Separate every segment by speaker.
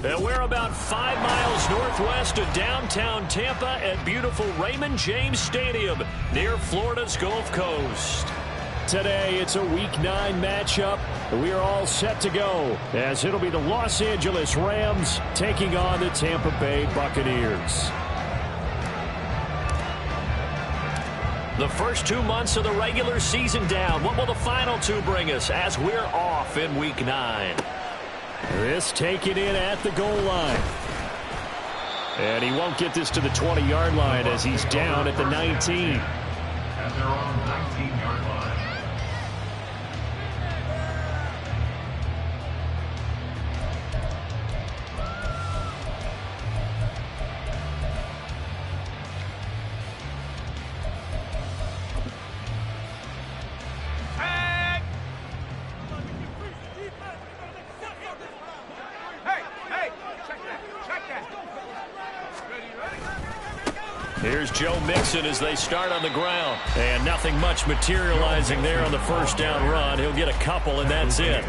Speaker 1: And we're about 5 miles northwest of downtown Tampa at beautiful Raymond James Stadium near Florida's Gulf Coast. Today, it's a Week 9 matchup. We are all set to go as it'll be the Los Angeles Rams taking on the Tampa Bay Buccaneers. The first 2 months of the regular season down. What will the final 2 bring us as we're off in Week 9? This taken in at the goal line. And he won't get this to the 20-yard line as he's down at the 19.
Speaker 2: And they're on the 19-yard line.
Speaker 1: Here's Joe Mixon as they start on the ground. And nothing much materializing there on the first down run. He'll get a couple, and that's it.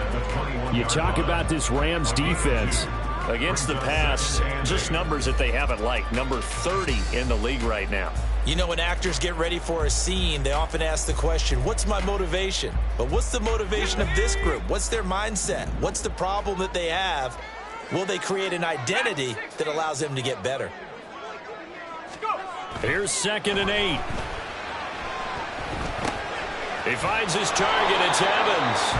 Speaker 1: You talk about this Rams defense. Against the pass, just numbers that they haven't liked. Number 30 in the league right now.
Speaker 3: You know, when actors get ready for a scene, they often ask the question, what's my motivation? But what's the motivation of this group? What's their mindset? What's the problem that they have? Will they create an identity that allows them to get better?
Speaker 1: Here's 2nd and 8. He finds his target. It's Evans.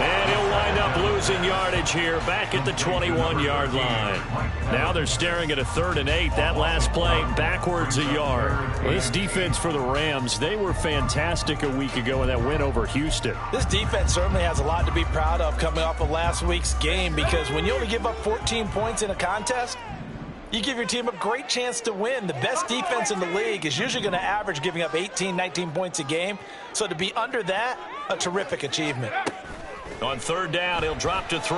Speaker 1: And he'll wind up losing yardage here back at the 21-yard line. Now they're staring at a 3rd and 8. That last play backwards a yard. This defense for the Rams, they were fantastic a week ago in that win over Houston.
Speaker 3: This defense certainly has a lot to be proud of coming off of last week's game, because when you only give up 14 points in a contest, you give your team a great chance to win. The best defense in the league is usually going to average giving up 18, 19 points a game. So to be under that, a terrific achievement.
Speaker 1: On 3rd down, he'll drop to throw.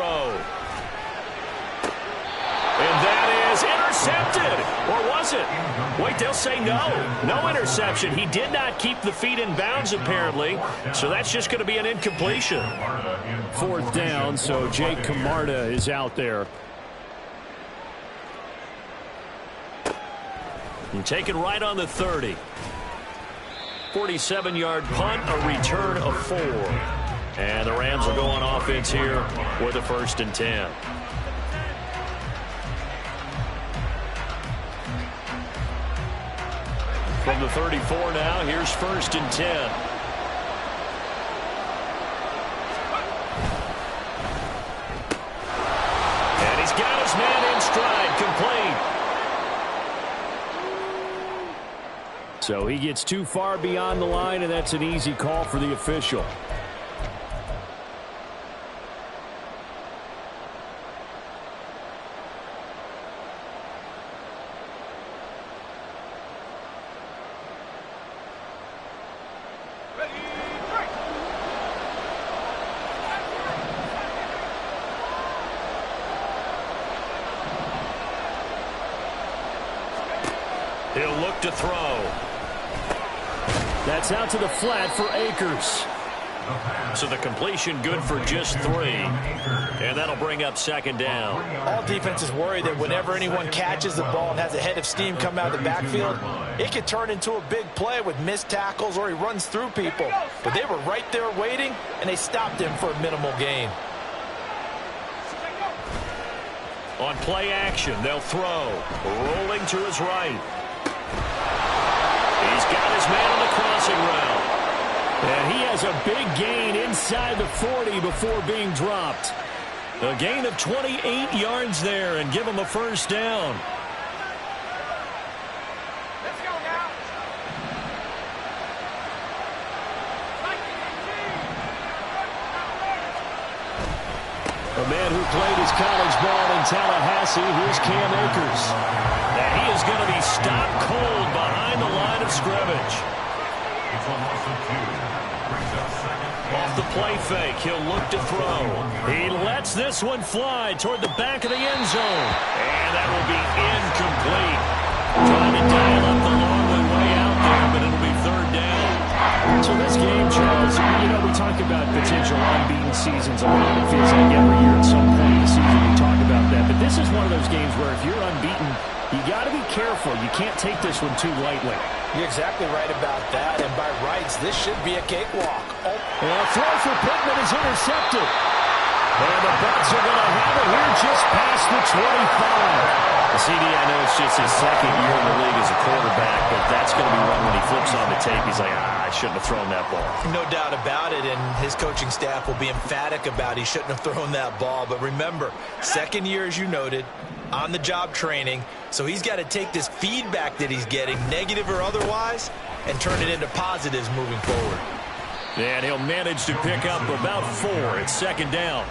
Speaker 1: And that is intercepted. Or was it? Wait, they'll say no. No interception. He did not keep the feet in bounds, apparently. So that's just going to be an incompletion. 4th down, so Jake Camarda is out there. And taken right on the 30. 47-yard punt, a return of 4. And the Rams will go on offense here with a 1st and 10. From the 34 now, here's 1st and 10. And he's got his man in stride, complete. So he gets too far beyond the line, and that's an easy call for the official. He'll look to throw. That's out to the flat for Akers. So the completion good for just 3. And that'll bring up 2nd down.
Speaker 3: All defenses worry that whenever anyone catches the ball and has a head of steam come out of the backfield, it could turn into a big play with missed tackles or he runs through people. But they were right there waiting, and they stopped him for a minimal gain.
Speaker 1: On play action, they'll throw. Rolling to his right. He's got his man on the crossing route. And he has a big gain inside the 40 before being dropped. A gain of 28 yards there and give him a 1st down.
Speaker 4: Let's go now.
Speaker 1: A man who played his college ball in Tallahassee, here's Cam Akers. And he is going to be stopped cold behind the line of scrimmage.
Speaker 2: It's a loss of 2. Brings up 2nd.
Speaker 1: Off the play fake, he'll look to throw. He lets this one fly toward the back of the end zone. And that will be incomplete. Trying to dial up the long way out there, but it'll be 3rd down. So this game, Charles, you know, we talk about potential unbeaten seasons a lot. It feels like every year at some point in the season we talk about that. But this is one of those games where if you're unbeaten, you got to be careful. You can't take this one too lightly.
Speaker 3: You're exactly right about that, and by rights, this should be a cakewalk.
Speaker 1: And a throw for Pittman is intercepted. And the Bucs are going to have it here just past the 25. CD, I know it's just his second year in the league as a quarterback, but that's going to be one when he flips on the tape. He's like, I shouldn't have thrown that ball.
Speaker 3: No doubt about it, and his coaching staff will be emphatic about he shouldn't have thrown that ball. But remember, second year, as you noted, on-the-job training, so he's got to take this feedback that he's getting, negative or otherwise, and turn it into positives moving forward.
Speaker 1: And he'll manage to pick up about 4 at second down.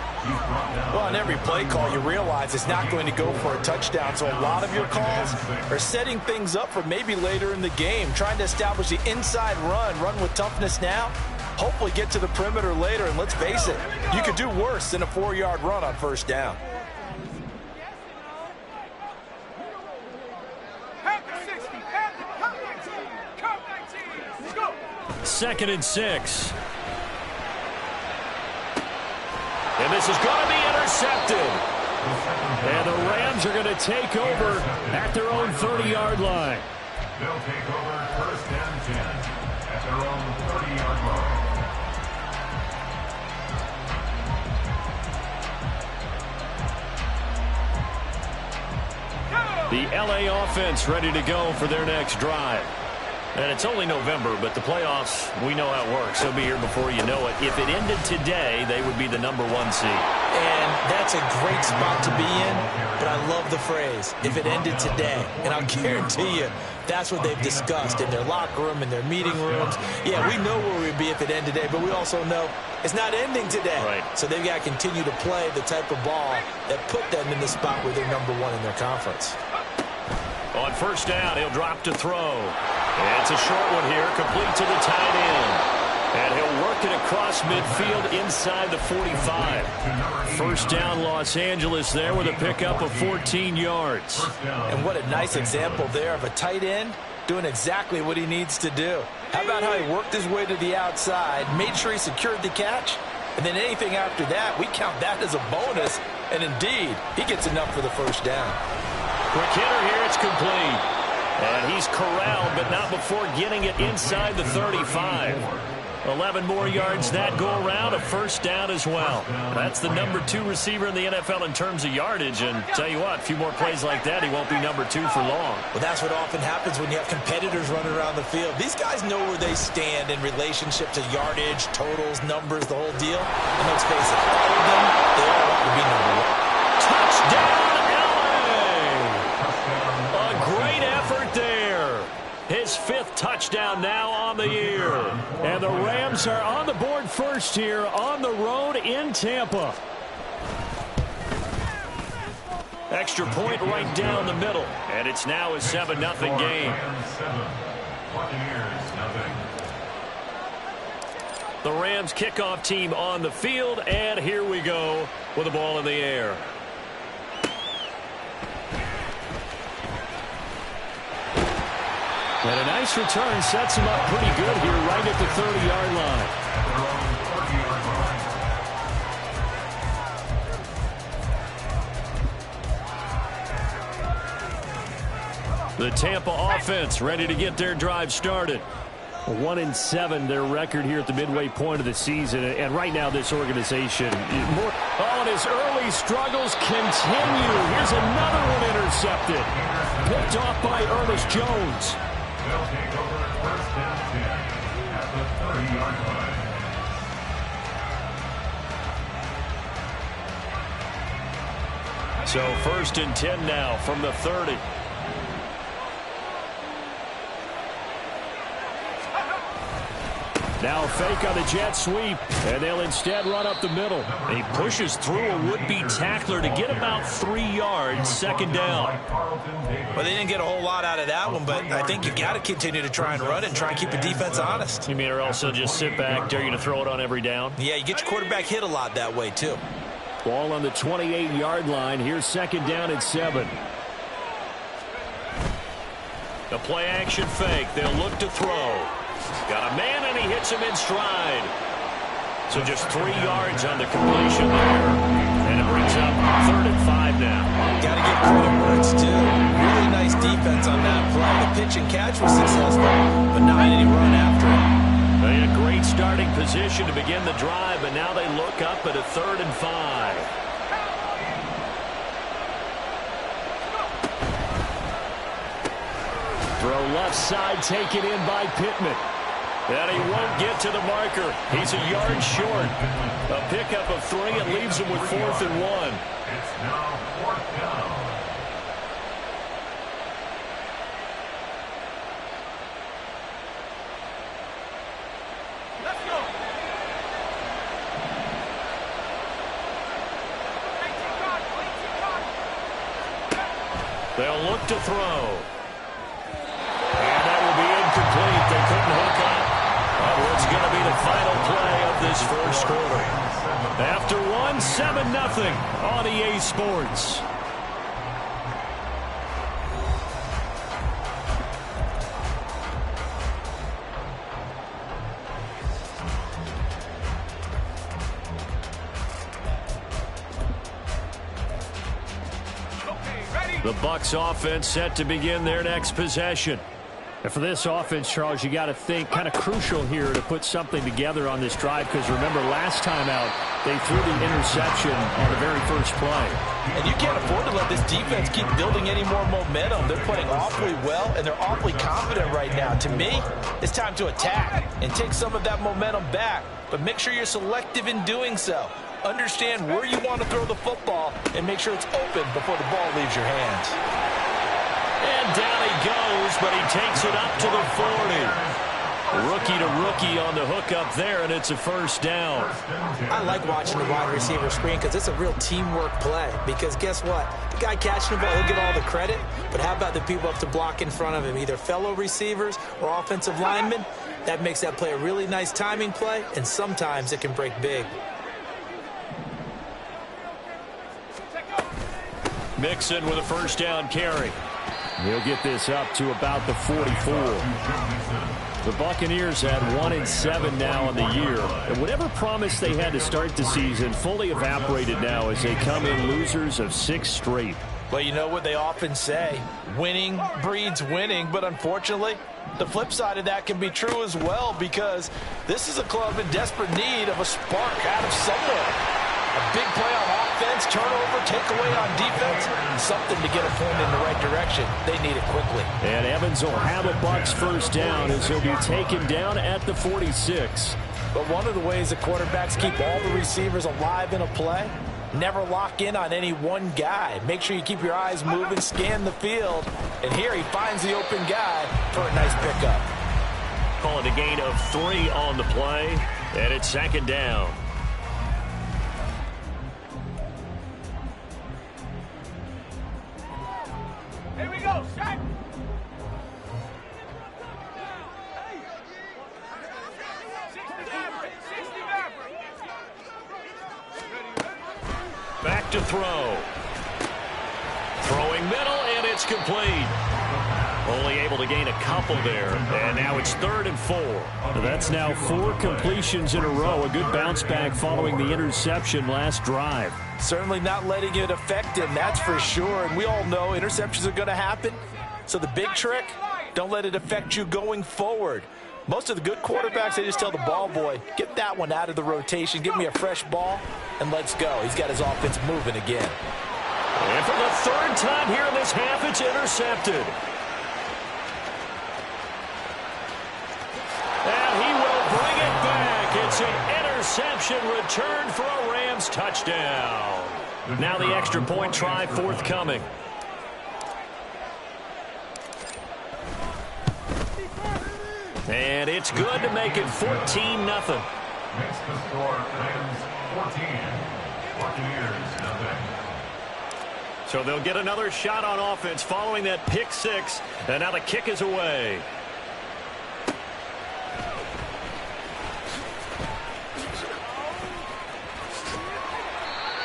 Speaker 3: Well, on every play call, you realize it's not going to go for a touchdown, so a lot of your calls are setting things up for maybe later in the game, trying to establish the inside run with toughness now, hopefully get to the perimeter later, and let's face it, you could do worse than a 4-yard run on first down.
Speaker 1: Second and 6. And this is going to be intercepted. And the Rams are going to take over at their own 30-yard line.
Speaker 2: They'll take over first and 10 at their own 30-yard line.
Speaker 1: The LA offense ready to go for their next drive. And it's only November, but the playoffs, we know how it works. They'll be here before you know it. If it ended today, they would be the #1 seed.
Speaker 3: And that's a great spot to be in, but I love the phrase, if it ended today. And I'll guarantee you, that's what they've discussed in their locker room, in their meeting rooms. Yeah, we know where we'd be if it ended today, but we also know it's not ending today.
Speaker 1: Right.
Speaker 3: So they've got to continue to play the type of ball that put them in the spot where they're #1 in their conference.
Speaker 1: On first down, he'll drop to throw. It's a short one here, complete to the tight end. And he'll work it across midfield inside the 45. First down, Los Angeles there with a pickup of 14 yards.
Speaker 3: And what a nice example there of a tight end doing exactly what he needs to do. How about how he worked his way to the outside, made sure he secured the catch, and then anything after that, we count that as a bonus. And indeed, he gets enough for the first down.
Speaker 1: Quick hitter here, it's complete. And he's corralled, but not before getting it inside the 35. 11 more yards that go around, a first down as well. That's the #2 receiver in the NFL in terms of yardage. And tell you what, a few more plays like that, he won't be #2 for long.
Speaker 3: Well, that's what often happens when you have competitors running around the field. These guys know where they stand in relationship to yardage, totals, numbers, the whole deal. And let's face it, all of them, they all want to be #1.
Speaker 1: Touchdown! His 5th touchdown now on the year. And the Rams are on the board first here on the road in Tampa. Extra point right down the middle. And it's now a 7-0 game. The Rams kickoff team on the field. And here we go with the ball in the air. And a nice return sets him up pretty good here right at the 30-yard line. The Tampa offense ready to get their drive started. 1-7 their record here at the midway point of the season. And right now this organization, and his early struggles continue. Here's another one intercepted. Picked off by Ernest Jones.
Speaker 2: They'll take over first and 10 at the 30-yard line.
Speaker 1: So first and 10 now from the 30. Now a fake on the jet sweep, and they'll instead run up the middle. And he pushes through a would-be tackler to get about 3 yards, second down.
Speaker 3: Well, they didn't get a whole lot out of that one, but I think you've got to continue to try and run it and try and keep the defense honest.
Speaker 1: You mean or also just sit back, dare you to throw it on every down?
Speaker 3: Yeah, you get your quarterback hit a lot that way, too.
Speaker 1: Ball on the 28-yard line. Here's second down and 7. The play-action fake. They'll look to throw. Got a man, and he hits him in stride. So just 3 yards on the completion there. And it brings up 3rd and 5 now.
Speaker 3: got to give credit where it's due. Really nice defense on that play. The pitch and catch was successful, but not any run after it.
Speaker 1: They had a great starting position to begin the drive, but now they look up at a 3rd and 5. Throw left side taken in by Pittman. And he won't get to the marker. He's a yard short. A pickup of 3. It leaves him with 4th and 1.
Speaker 2: It's now 4th down.
Speaker 4: Let's go.
Speaker 1: They'll look to throw. And that will be incomplete. They couldn't hook up on what's going to be the final play of this first quarter. After 1, 7-0 on EA Sports. The Bucs offense set to begin their next possession.
Speaker 5: And for this offense, Charles, you got to think kind of crucial here to put something together on this drive, because remember last time out they threw the interception on the very first play.
Speaker 3: And you can't afford to let this defense keep building any more momentum. They're playing awfully well, and they're awfully confident right now. To me, it's time to attack and take some of that momentum back, but make sure you're selective in doing so. Understand where you want to throw the football and make sure it's open before the ball leaves your hands.
Speaker 1: And down he goes, but he takes it up to the 40. Rookie to rookie on the hookup there, and it's a 1st down.
Speaker 6: I like watching the wide receiver screen because it's a real teamwork play. Because guess what? The guy catching the ball, he'll get all the credit. But how about the people up to block in front of him, either fellow receivers or offensive linemen? That makes that play a really nice timing play, and sometimes it can break big.
Speaker 1: Mixon with a 1st down carry.
Speaker 5: He'll get this up to about the 44. The Buccaneers at 1-7 now in the year. And whatever promise they had to start the season fully evaporated now as they come in losers of 6 straight.
Speaker 3: Well, you know what they often say, winning breeds winning, but unfortunately, the flip side of that can be true as well, because this is a club in desperate need of a spark out of somewhere. A big play on offense, turnover, takeaway on defense, something to get a point in the right direction. They need it quickly.
Speaker 1: And Evans will have a Bucs 1st down as he'll be taken down at the 46.
Speaker 3: But one of the ways the quarterbacks keep all the receivers alive in a play, never lock in on any one guy. Make sure you keep your eyes moving, scan the field. And here he finds the open guy for a nice pickup.
Speaker 1: Call it a gain of 3 on the play, and it's 2nd down.
Speaker 4: Here we go, set.
Speaker 1: Back to throw. Throwing middle, and it's complete. Only able to gain a couple there, and now it's 3rd and 4.
Speaker 5: That's now 4 completions in a row. A good bounce back following the interception last drive.
Speaker 3: Certainly not letting it affect him, that's for sure. And we all know interceptions are going to happen. So the big trick, don't let it affect you going forward. Most of the good quarterbacks, they just tell the ball boy, get that one out of the rotation, give me a fresh ball, and let's go. He's got his offense moving again.
Speaker 1: And for the 3rd time here in this half, it's intercepted. And he will bring it back. It's an interception return for a Rams touchdown. Now the extra point try forthcoming. And it's good to make it 14-0.
Speaker 2: Makes the score Rams 14, Buccaneers 0.
Speaker 1: So they'll get another shot on offense following that pick 6. And now the kick is away.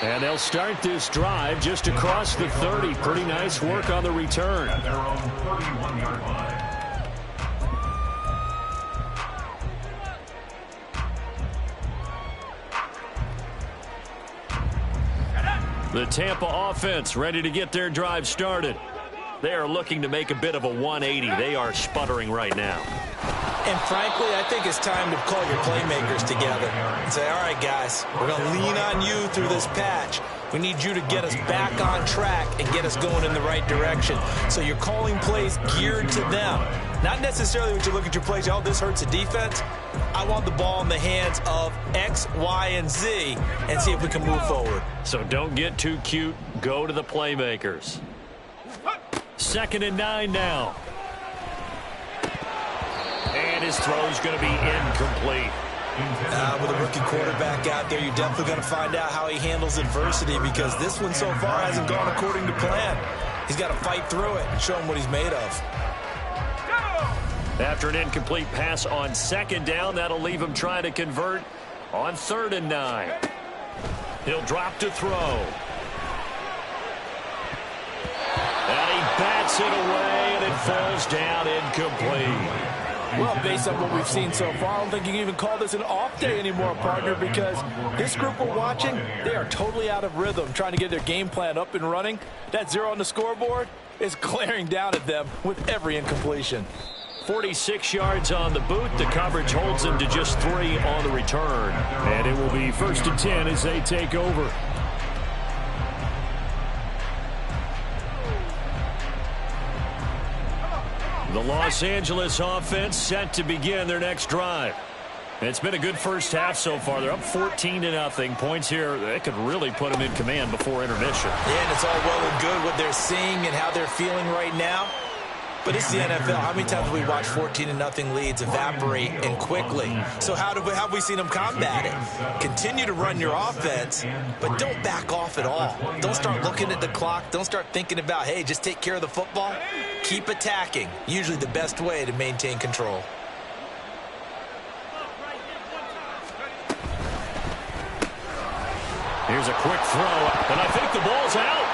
Speaker 1: And they'll start this drive just across the 30. Pretty nice work on the return.
Speaker 2: At their own 31-yard line.
Speaker 1: The Tampa offense ready to get their drive started. They are looking to make a bit of a 180. They are sputtering right now.
Speaker 6: And frankly, I think it's time to call your playmakers together and say, all right, guys, we're going to lean on you through this patch. We need you to get us back on track and get us going in the right direction. So you're calling plays geared to them. Not necessarily when you look at your plays, oh, this hurts the defense. I want the ball in the hands of X, Y, and Z and see if we can move forward.
Speaker 1: So don't get too cute. Go to the playmakers. 2nd and 9 now. And his throw's going to be incomplete.
Speaker 6: With a rookie quarterback out there, you're definitely going to find out how he handles adversity, because this one so far hasn't gone according to plan. He's got to fight through it and show him what he's made of.
Speaker 1: After an incomplete pass on 2nd down, that'll leave him trying to convert on 3rd and 9. He'll drop to throw. And he bats it away, and it falls down incomplete.
Speaker 3: Well, based on what we've seen so far, I don't think you can even call this an off day anymore, partner, because this group we're watching, they are totally out of rhythm, trying to get their game plan up and running. That 0 on the scoreboard is glaring down at them with every incompletion.
Speaker 1: 46 yards on the boot. The coverage holds him to just 3 on the return.
Speaker 5: And it will be 1st and 10 as they take over.
Speaker 1: The Los Angeles offense set to begin their next drive. It's been a good first half so far. They're up 14-0. Points here, they could really put them in command before intermission.
Speaker 6: Yeah, and it's all well and good what they're seeing and how they're feeling right now. But it's the NFL. How many times have we watched 14-0 leads evaporate and quickly? So how have we seen them combat it? Continue to run your offense, but don't back off at all. Don't start looking at the clock. Don't start thinking about, hey, just take care of the football. Keep attacking. Usually the best way to maintain control.
Speaker 1: Here's a quick throw, and I think the ball's out.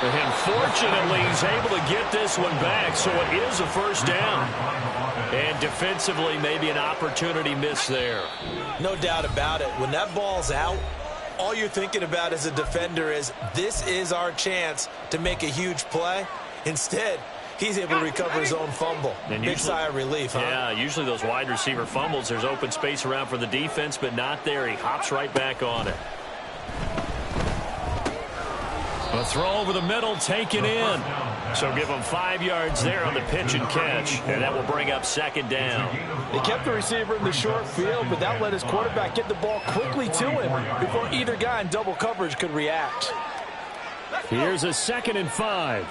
Speaker 1: And fortunately, he's able to get this one back, so it is a 1st down. And defensively, maybe an opportunity missed there.
Speaker 6: No doubt about it. When that ball's out, all you're thinking about as a defender is, this is our chance to make a huge play. Instead, he's able to recover his own fumble. And big sigh of relief, huh?
Speaker 1: Yeah, usually those wide receiver fumbles, there's open space around for the defense, but not there. He hops right back on it. A throw over the middle, taken in. So give him 5 yards there on the pitch and catch, and that will bring up 2nd down.
Speaker 3: They kept the receiver in the short field, but that let his quarterback get the ball quickly to him before either guy in double coverage could react.
Speaker 5: Here's a 2nd and 5.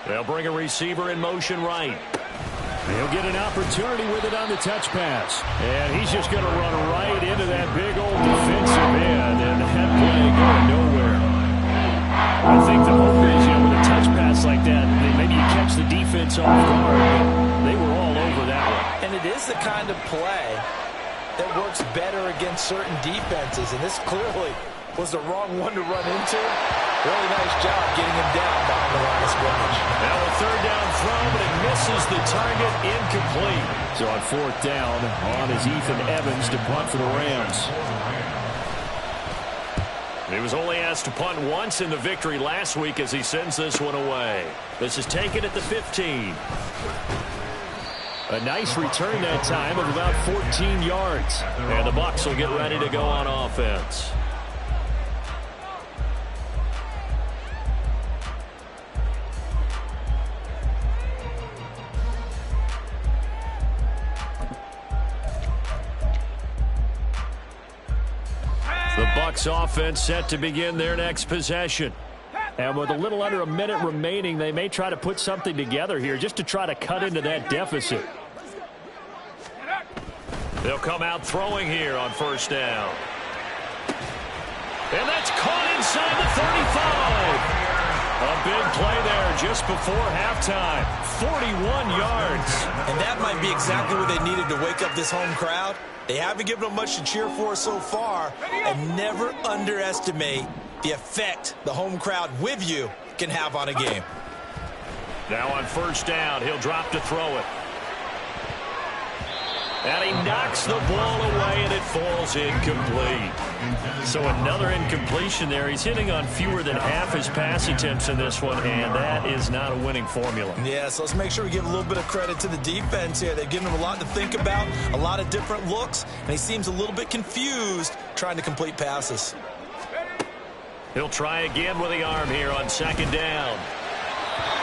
Speaker 1: They'll bring a receiver in motion right.
Speaker 5: He'll get an opportunity with it on the touch pass. And he's just going to run right into that big old defensive end, and that play going nowhere. I think the hope is, with a touch pass like that, maybe you catch the defense off guard. They were all over that one.
Speaker 6: And it is the kind of play that works better against certain defenses, and this clearly was the wrong one to run into. Really nice job getting him down behind the line of scrimmage.
Speaker 1: Now a 3rd down throw, but it misses the target, incomplete.
Speaker 5: So on 4th down, on is Ethan Evans to punt for the Rams.
Speaker 1: He was only asked to punt once in the victory last week as he sends this one away. This is taken at the 15.
Speaker 5: A nice return that time of about 14 yards.
Speaker 1: And the Bucs will get ready to go on offense. The Bucs offense set to begin their next possession.
Speaker 5: And with a little under a minute remaining, they may try to put something together here just to try to cut into that deficit.
Speaker 1: They'll come out throwing here on 1st down. And that's caught inside the 35. A big play there just before halftime. 41 yards.
Speaker 6: And that might be exactly what they needed to wake up this home crowd. They haven't given them much to cheer for so far, and never underestimate the effect the home crowd with you can have on a game.
Speaker 1: Now on 1st down, he'll drop to throw it. And he knocks the ball away, and it falls incomplete. So another incompletion there. He's hitting on fewer than half his pass attempts in this one, and that is not a winning formula.
Speaker 3: Yeah, so let's make sure we give a little bit of credit to the defense here. They've given him a lot to think about, a lot of different looks, and he seems a little bit confused trying to complete passes.
Speaker 1: He'll try again with the arm here on second down.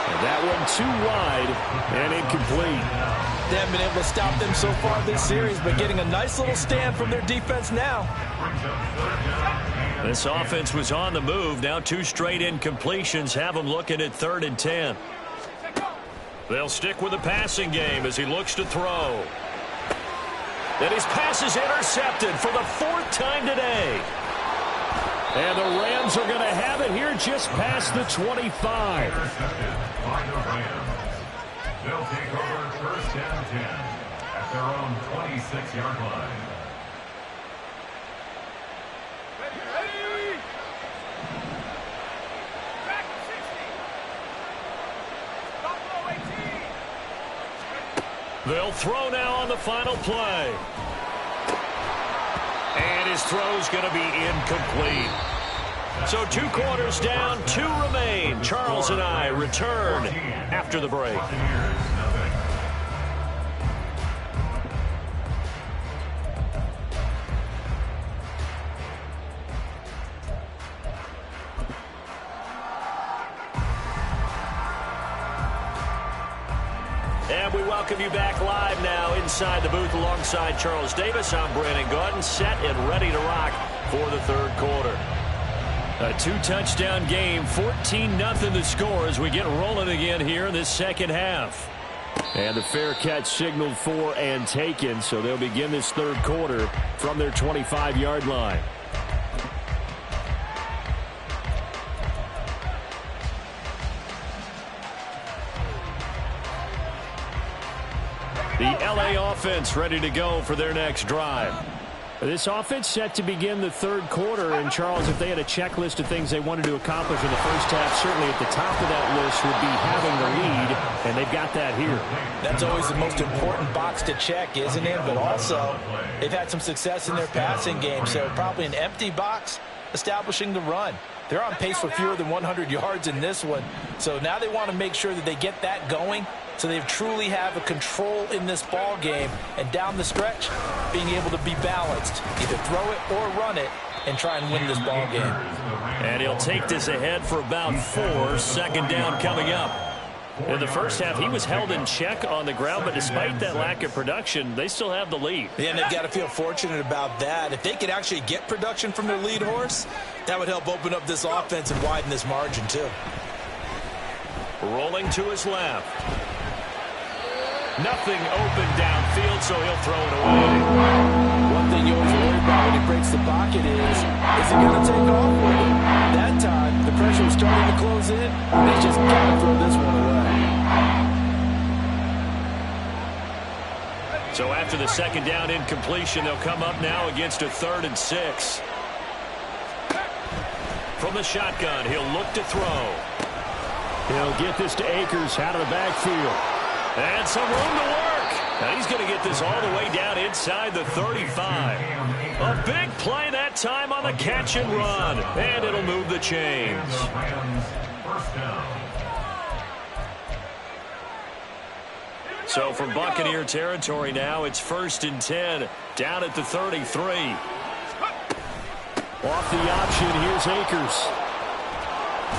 Speaker 5: And that one too wide and incomplete.
Speaker 3: They haven't been able to stop them so far this series, but getting a nice little stand from their defense now.
Speaker 1: This offense was on the move. Now 2 straight incompletions have them looking at 3rd and 10. They'll stick with the passing game as he looks to throw. And his pass is intercepted for the 4th time today.
Speaker 5: And the Rams are going to have it here just past the 25.
Speaker 2: By the Rams. They'll take over 1st and 10 at their own 26-yard line.
Speaker 4: Ready. Back 60. Stop below 18.
Speaker 1: They'll throw now on the final play. And his throw's going to be incomplete. So 2 quarters down, 2 remain. Charles and I return after the break. And we welcome you back live now inside the booth alongside Charles Davis. I'm Brandon Gordon, set and ready to rock for the 3rd quarter. A 2-touchdown game, 14-0 the score as we get rolling again here in this second half. And the fair catch signaled for and taken, so they'll begin this 3rd quarter from their 25-yard line. The LA offense ready to go for their next drive. This offense set to begin the 3rd quarter, and Charles, if they had a checklist of things they wanted to accomplish in the first half, certainly at the top of that list would be having the lead, and they've got that here.
Speaker 3: That's always the most important box to check, isn't it? But also, they've had some success in their passing game, so probably an empty box establishing the run. They're on pace for fewer than 100 yards in this one, so now they want to make sure that they get that going so they truly have a control in this ball game, and down the stretch, being able to be balanced, either throw it or run it, and try and win this ball game.
Speaker 1: And he'll take this ahead for about 4. 2nd down coming up. In the first half, he was held in check on the ground, but despite that lack of production, they still have the lead.
Speaker 3: Yeah, and they've got to feel fortunate about that. If they could actually get production from their lead horse, that would help open up this offense and widen this margin too.
Speaker 1: Rolling to his left. Nothing open downfield, so he'll throw it away.
Speaker 3: One thing you always worry about when he breaks the pocket is he going to take off with it? That time, the pressure was starting to close in, and they just got to throw this one away.
Speaker 1: So after the 2nd down incompletion, they'll come up now against a 3rd and 6. From the shotgun, he'll look to throw.
Speaker 5: He'll get this to Akers out of the backfield.
Speaker 1: And some room to work. Now he's going to get this all the way down inside the 35. A big play that time on the catch and run. And it'll move the chains. So from Buccaneer territory now, it's 1st and 10. Down at the 33.
Speaker 5: Off the option, here's Akers.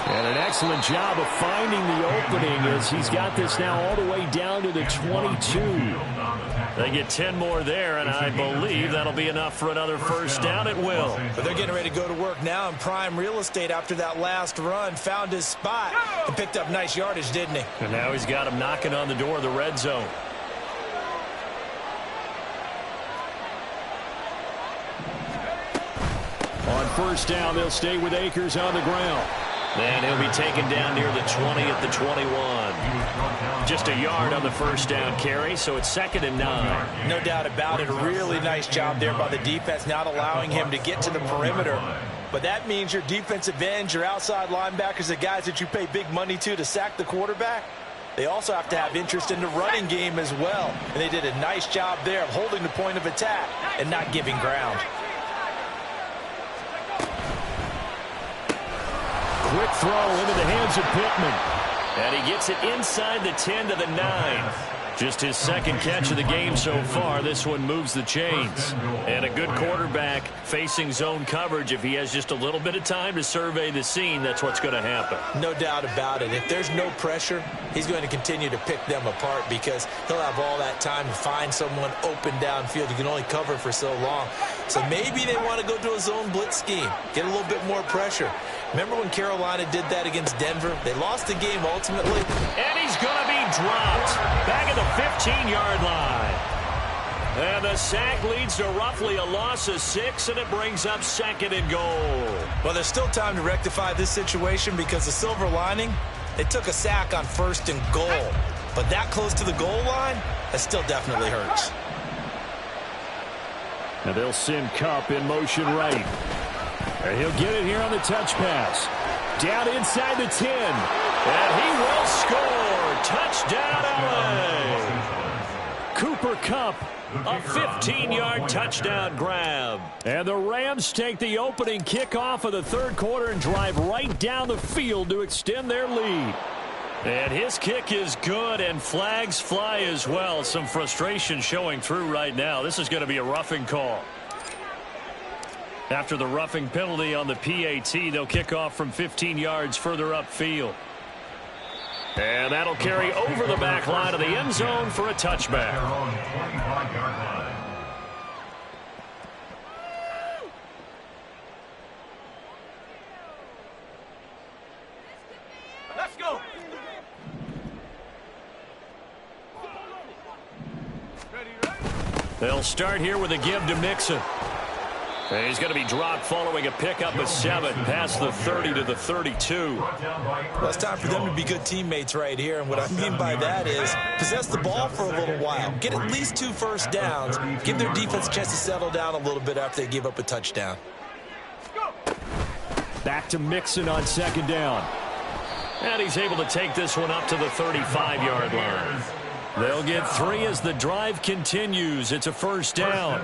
Speaker 5: And an excellent job of finding the opening as he's got this now all the way down to the 22.
Speaker 1: They get 10 more there, and I believe that'll be enough for another 1st down at will.
Speaker 3: But they're getting ready to go to work now in prime real estate after that last run. Found his spot and picked up nice yardage, didn't he?
Speaker 1: And now he's got him knocking on the door of the red zone.
Speaker 5: On 1st down, they'll stay with Akers on the ground.
Speaker 1: And he'll be taken down near the 20 at the 21. Just a yard on the 1st down carry, so it's 2nd and 9.
Speaker 3: No doubt about it. A really nice job there by the defense, not allowing him to get to the perimeter. But that means your defensive ends, your outside linebackers, the guys that you pay big money to sack the quarterback, They also have to have interest in the running game as well. And they did a nice job there of holding the point of attack and not giving ground.
Speaker 5: Quick throw into the hands of Pittman. And he gets it inside the 10 to the 9. Just his second catch of the game so far. This one moves the chains. And a good quarterback facing zone coverage. If he has just a little bit of time to survey the scene, that's what's going to happen.
Speaker 6: No doubt about it. If there's no pressure, he's going to continue to pick them apart because he'll have all that time to find someone open downfield. You can only cover for so long. So maybe they want to go to a zone blitz scheme, get a little bit more pressure. Remember when Carolina did that against Denver? They lost the game ultimately.
Speaker 1: And he's going to be dropped back at the 15-yard line. And the sack leads to roughly a loss of 6, and it brings up 2nd and goal.
Speaker 3: Well, there's still time to rectify this situation because the silver lining, they took a sack on 1st and goal. But that close to the goal line, that still definitely hurts.
Speaker 5: Now they'll send Kupp in motion right. And he'll get it here on the touch pass. Down inside the 10. And he will score. Touchdown, LA. Cooper Kupp, a 15-yard touchdown grab. And the Rams take the opening kickoff of the third quarter and drive right down the field to extend their lead. And his kick is good, and flags fly as well. Some frustration showing through right now. This is going to be a roughing call. After the roughing penalty on the PAT, they'll kick off from 15 yards further upfield. And that'll carry over the back line of the end zone for a touchback.
Speaker 4: Let's go.
Speaker 1: They'll start here with a give to Mixon. And he's going to be dropped following a pickup of 7 past the 30 to the 32.
Speaker 3: Well, it's time for them to be good teammates right here. And what I mean by that is possess the ball for a little while. Get at least 2 first downs. Give their defense a chance to settle down a little bit after they give up a touchdown.
Speaker 5: Back to Mixon on 2nd down.
Speaker 1: And he's able to take this one up to the 35-yard line. They'll get 3 as the drive continues. It's a first down.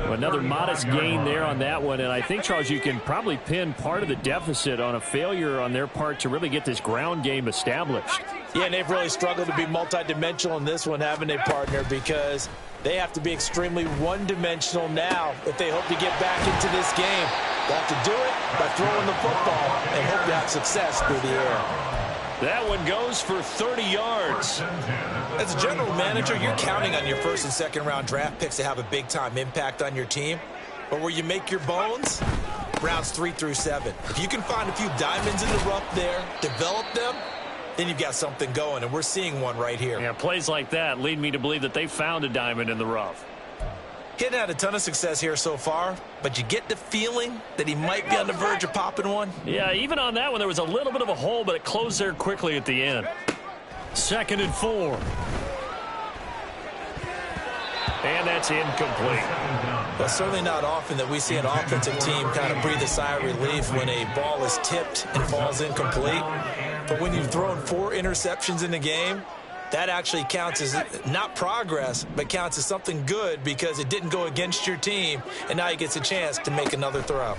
Speaker 5: Another modest gain there on that one. And I think, Charles, you can probably pin part of the deficit on a failure on their part to really get this ground game established.
Speaker 6: Yeah, and they've really struggled to be multidimensional in this one, haven't they, partner? Because they have to be extremely one-dimensional now if they hope to get back into this game. They'll have to do it by throwing the football and hope to have success through the air.
Speaker 1: That one goes for 30 yards.
Speaker 6: As a general manager, you're counting on your first and second round draft picks to have a big-time impact on your team. But where you make your bones, rounds 3 through 7. If you can find a few diamonds in the rough there, develop them, then you've got something going, and we're seeing one right here.
Speaker 1: Yeah, plays like that lead me to believe that they found a diamond in the rough.
Speaker 6: He hadn't had a ton of success here so far, but you get the feeling that he might be on the verge of popping one.
Speaker 1: Yeah, even on that one, there was a little bit of a hole, but it closed there quickly at the end. 2nd and 4. And that's incomplete.
Speaker 6: Well, certainly not often that we see an offensive team kind of breathe a sigh of relief when a ball is tipped and falls incomplete. But when you've thrown 4 interceptions in the game, that actually counts as not progress, but counts as something good because it didn't go against your team, and now he gets a chance to make another throw.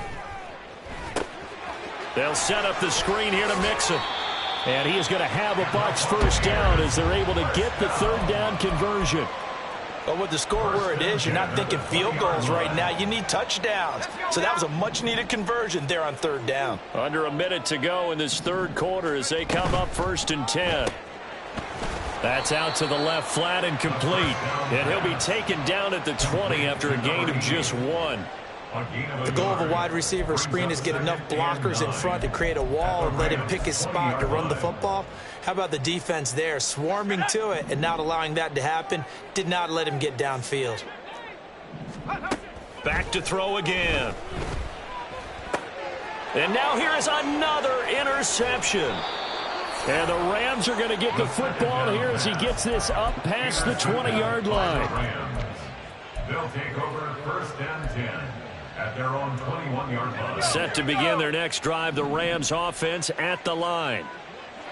Speaker 1: They'll set up the screen here to Mixon.
Speaker 5: And he is going to have a Bucs first down as they're able to get the 3rd down conversion.
Speaker 6: But with the score where it is, you're not thinking field goals right now. You need touchdowns. So that was a much-needed conversion there on 3rd down.
Speaker 1: Under a minute to go in this third quarter as they come up 1st and 10. That's out to the left flat and complete. And he'll be taken down at the 20 after a gain of just 1.
Speaker 6: The goal of a wide receiver screen is get enough blockers in front to create a wall and let him pick his spot to run the football. How about the defense there, swarming to it and not allowing that to happen? Did not let him get downfield.
Speaker 1: Back to throw again. And now here is another interception.
Speaker 5: And the Rams are going to get the football here as he gets this up past the 20-yard line.
Speaker 2: They'll take over 1st and 10 at their own 21-yard line.
Speaker 1: Set to begin their next drive, the Rams offense at the line.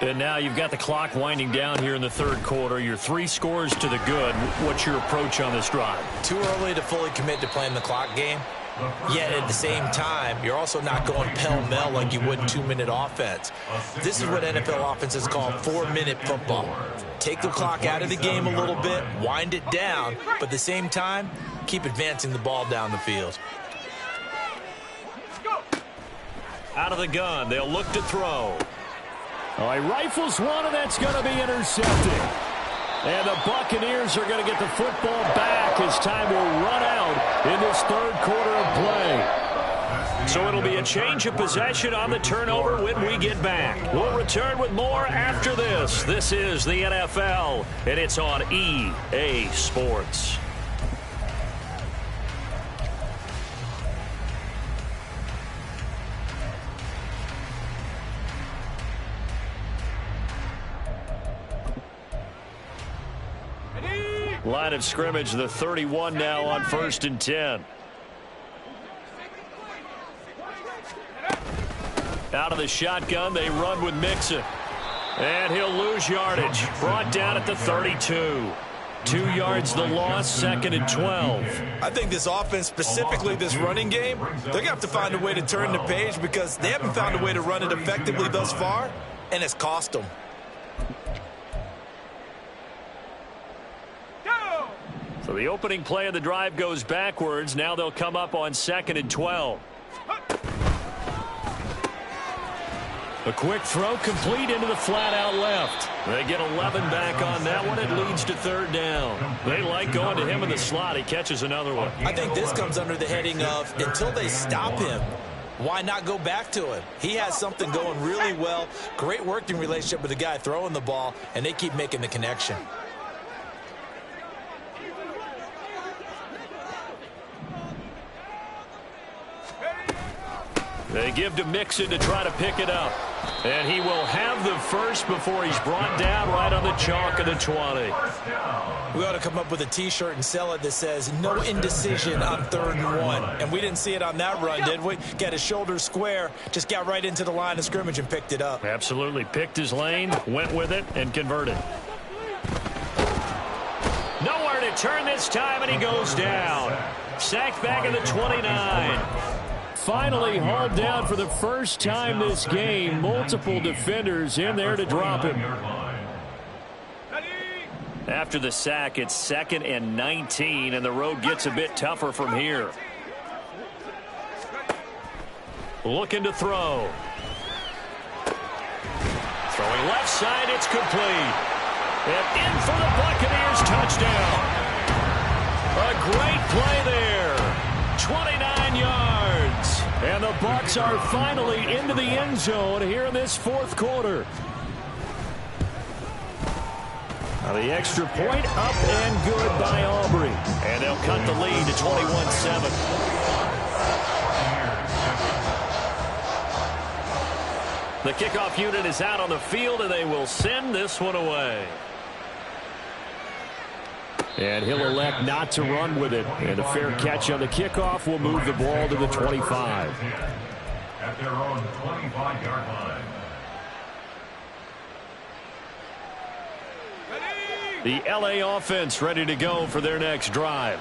Speaker 1: And now you've got the clock winding down here in the third quarter. You're 3 scores to the good. What's your approach on this drive?
Speaker 6: Too early to fully commit to playing the clock game. Yet at the same time, you're also not going pell-mell like you would in 2-minute offense. This is what NFL offenses call 4-minute football. Take the clock out of the game a little bit, wind it down, but at the same time, keep advancing the ball down the field.
Speaker 1: Out of the gun, they'll look to throw.
Speaker 5: All right, rifles one, and that's going to be intercepted. And the Buccaneers are going to get the football back as time will run out in this third quarter of play.
Speaker 1: So it'll be a change of possession on the turnover when we get back. We'll return with more after this. This is the NFL, and it's on EA Sports. Line of scrimmage, the 31 now on 1st and 10. Out of the shotgun, they run with Mixon. And he'll lose yardage. Brought down at the 32. 2 yards the loss, 2nd and 12.
Speaker 6: I think this offense, specifically this running game, they're going to have to find a way to turn the page because they haven't found a way to run it effectively thus far, and it's cost them.
Speaker 1: So the opening play of the drive goes backwards. Now they'll come up on 2nd and 12. A quick throw complete into the flat out left. They get 11 back on that one. It leads to 3rd down. They like going to him in the slot. He catches another one.
Speaker 6: I think this comes under the heading of until they stop him, why not go back to him? He has something going really well. Great working relationship with the guy throwing the ball, and they keep making the connection.
Speaker 1: They give to Mixon to try to pick it up. And he will have the first before he's brought down right on the chalk of the 20.
Speaker 6: We ought to come up with a T-shirt and sell it that says, no indecision on 3rd and 1. And we didn't see it on that run, did we? Got his shoulders square, just got right into the line of scrimmage and picked it up.
Speaker 1: Absolutely. Picked his lane, went with it, and converted. Nowhere to turn this time, and he goes down. Sacked back at the 29.
Speaker 5: Finally hauled down for the first time this game. Multiple defenders in there to drop him.
Speaker 1: After the sack, it's 2nd and 19, and the road gets a bit tougher from here. Looking to throw. Throwing left side, it's complete. And in for the Buccaneers touchdown. A great play there. 29 yards. And the Bucs are finally into the end zone here in this 4th quarter. Now the extra point up and good by Aubrey. And they'll cut the lead to 21-7. The kickoff unit is out on the field, and they will send this one away.
Speaker 5: And he'll elect not to run with it. And a fair catch on the kickoff will move the ball to the 25.
Speaker 2: At their own 25-yard line.
Speaker 1: The LA offense ready to go for their next drive.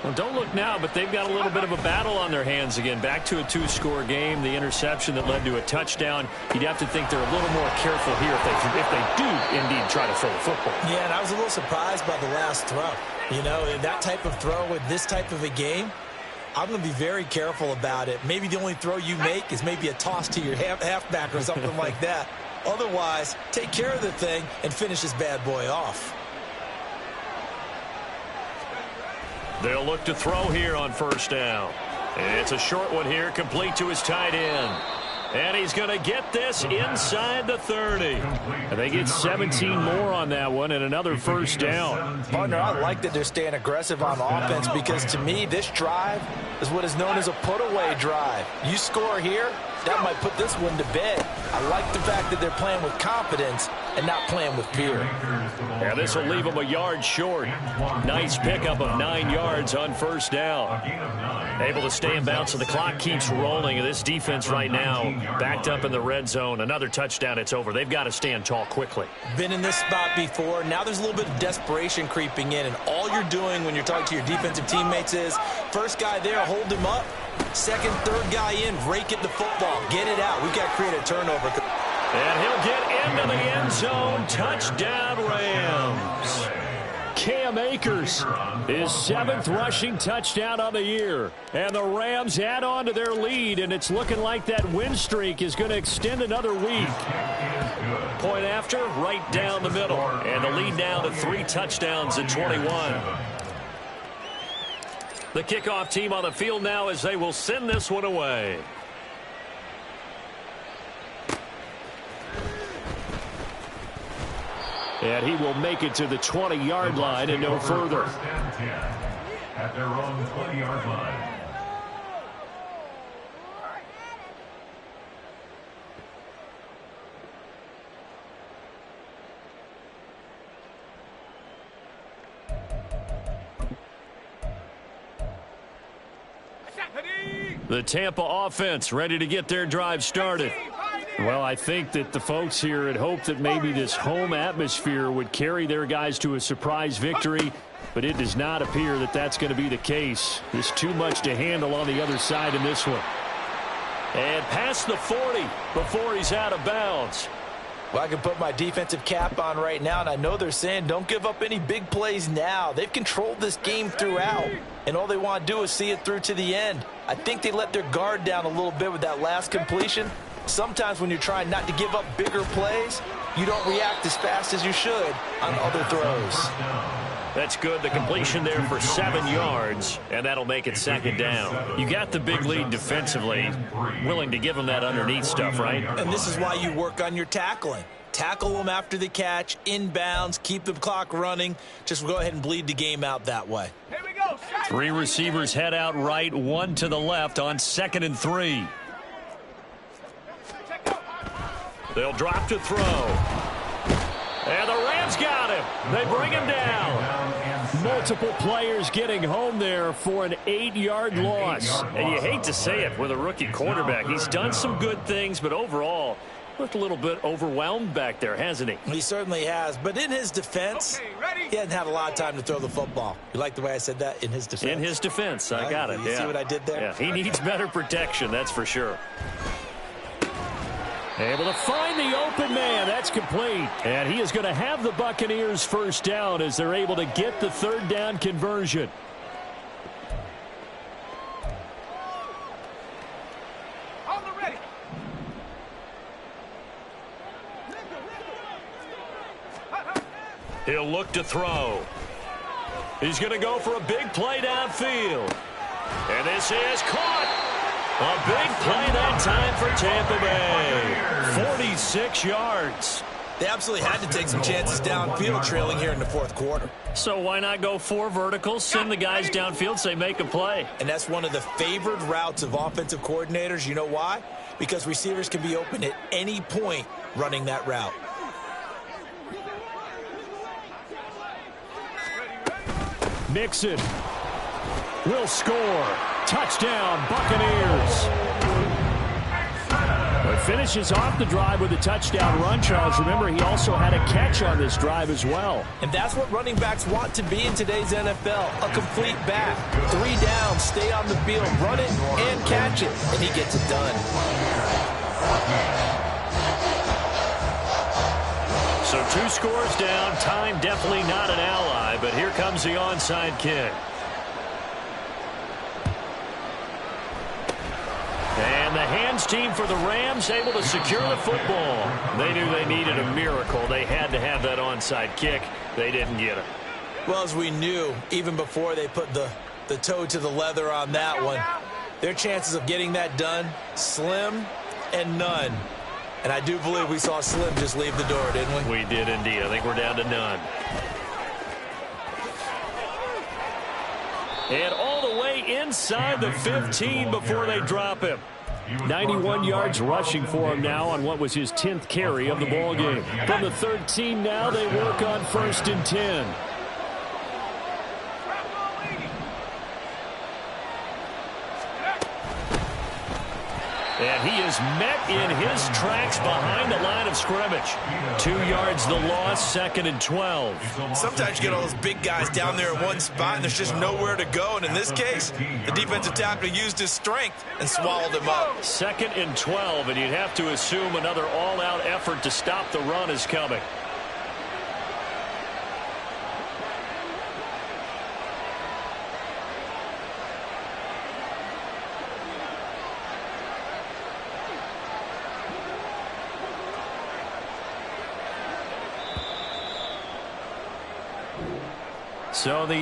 Speaker 1: Well, don't look now, but they've got a little bit of a battle on their hands again. Back to a 2-score game. The interception that led to a touchdown. You'd have to think they're a little more careful here if they do indeed try to throw the football.
Speaker 6: Yeah, and I was a little surprised by the last throw. You know, that type of throw in this type of a game, I'm going to be very careful about it. Maybe the only throw you make is maybe a toss to your halfback or something like that. Otherwise, take care of the thing and finish this bad boy off.
Speaker 1: They'll look to throw here on 1st down. And it's a short one here, complete to his tight end. And he's going to get this inside the 30.
Speaker 5: And they get 17 more on that one and another 1st down.
Speaker 6: Partner, I like that they're staying aggressive on offense because to me, this drive is what is known as a put-away drive. You score here,
Speaker 3: that might put this one to bed. I like the fact that they're playing with confidence and not playing with fear.
Speaker 5: Yeah, this will leave them a yard short. Nice pickup of 9 yards on first down. Able to stay in bounds, so the clock keeps rolling. And this defense right now backed up in the red zone. Another touchdown, it's over. They've got to stand tall quickly.
Speaker 6: Been in this spot before. Now there's a little bit of desperation creeping in, and all you're doing when you're talking to your defensive teammates is first guy there, hold him up. Second, third guy in, rake it the football. Get it out. We've got to create a turnover.
Speaker 5: And he'll get into the end zone. Touchdown, Rams. Cam Akers, his 7th rushing touchdown of the year. And the Rams add on to their lead, and it's looking like that win streak is going to extend another week. Point after, right down the middle. And the lead now to 3 touchdowns at 21. The kickoff team on the field now as they will send this one away. And he will make it to the 20-yard line and no further.
Speaker 2: At their own 20-yard line.
Speaker 5: The Tampa offense ready to get their drive started. Well, I think that the folks here had hoped that maybe this home atmosphere would carry their guys to a surprise victory, but it does not appear that that's going to be the case. There's too much to handle on the other side in this one. And past the 40 before he's out of bounds.
Speaker 3: Well, I can put my defensive cap on right now, and I know they're saying don't give up any big plays now. They've controlled this game throughout, and all they want to do is see it through to the end. I think they let their guard down a little bit with that last completion. Sometimes when you're trying not to give up bigger plays, you don't react as fast as you should on other throws.
Speaker 5: That's good. The completion there for 7 yards, and that'll make it 2nd down. You got the big lead defensively, willing to give them that underneath stuff, right?
Speaker 6: And this is why you work on your tackling. Tackle them after the catch, inbounds, keep the clock running. Just go ahead and bleed the game out that way.
Speaker 4: Here we go.
Speaker 5: 3 receivers head out right, 1 to the left on 2nd and 3. They'll drop to throw. And the Rams got him. They bring him down. Multiple players getting home there for an 8-yard loss. And you hate to say it with a rookie quarterback. He's done some good things, but overall, looked a little bit overwhelmed back there, hasn't he?
Speaker 6: He certainly has. But in his defense, he hasn't had a lot of time to throw the football. You like the way I said that? In his defense?
Speaker 5: In his defense. I got it.
Speaker 6: You see what I did there?
Speaker 5: Yeah, he needs better protection, that's for sure. Able to find the open man. That's complete. And he is going to have the Buccaneers first down as they're able to get the 3rd down conversion.
Speaker 4: On the ready.
Speaker 5: He'll look to throw. He's going to go for a big play downfield. And this is caught. A big play that time for Tampa Bay. 46 yards.
Speaker 6: They absolutely had to take some chances downfield trailing here in the 4th quarter.
Speaker 5: So why not go 4 verticals, send the guys downfield, say make a play.
Speaker 6: And that's one of the favored routes of offensive coordinators. You know why? Because receivers can be open at any point running that route.
Speaker 5: Mixon will score. Touchdown, Buccaneers. But finishes off the drive with a touchdown run, Charles. Remember, he also had a catch on this drive as well.
Speaker 6: And that's what running backs want to be in today's NFL, a complete back. 3 downs, stay on the field, run it and catch it, and he gets it done.
Speaker 5: So 2 scores down, time definitely not an ally, but here comes the onside kick. And the hands team for the Rams able to secure the football. They knew they needed a miracle. They had to have that onside kick. They didn't get it.
Speaker 6: Well, as we knew, even before they put the toe to the leather on that one, their chances of getting that done, slim and none. And I do believe we saw Slim just leave the door, didn't we?
Speaker 5: We did indeed. I think we're down to none. And all the way inside the 15 before they drop him.
Speaker 1: 91 yards rushing for him now on what was his 10th carry of the ball game. From the 13 now, they work on 1st and 10. And he is met in his tracks behind the line of scrimmage. 2 yards the loss, 2nd and 12.
Speaker 3: Sometimes you get all those big guys down there in one spot, and there's just nowhere to go. And in this case, the defensive tackle used his strength and swallowed him up.
Speaker 1: 2nd and 12, and you'd have to assume another all-out effort to stop the run is coming. So the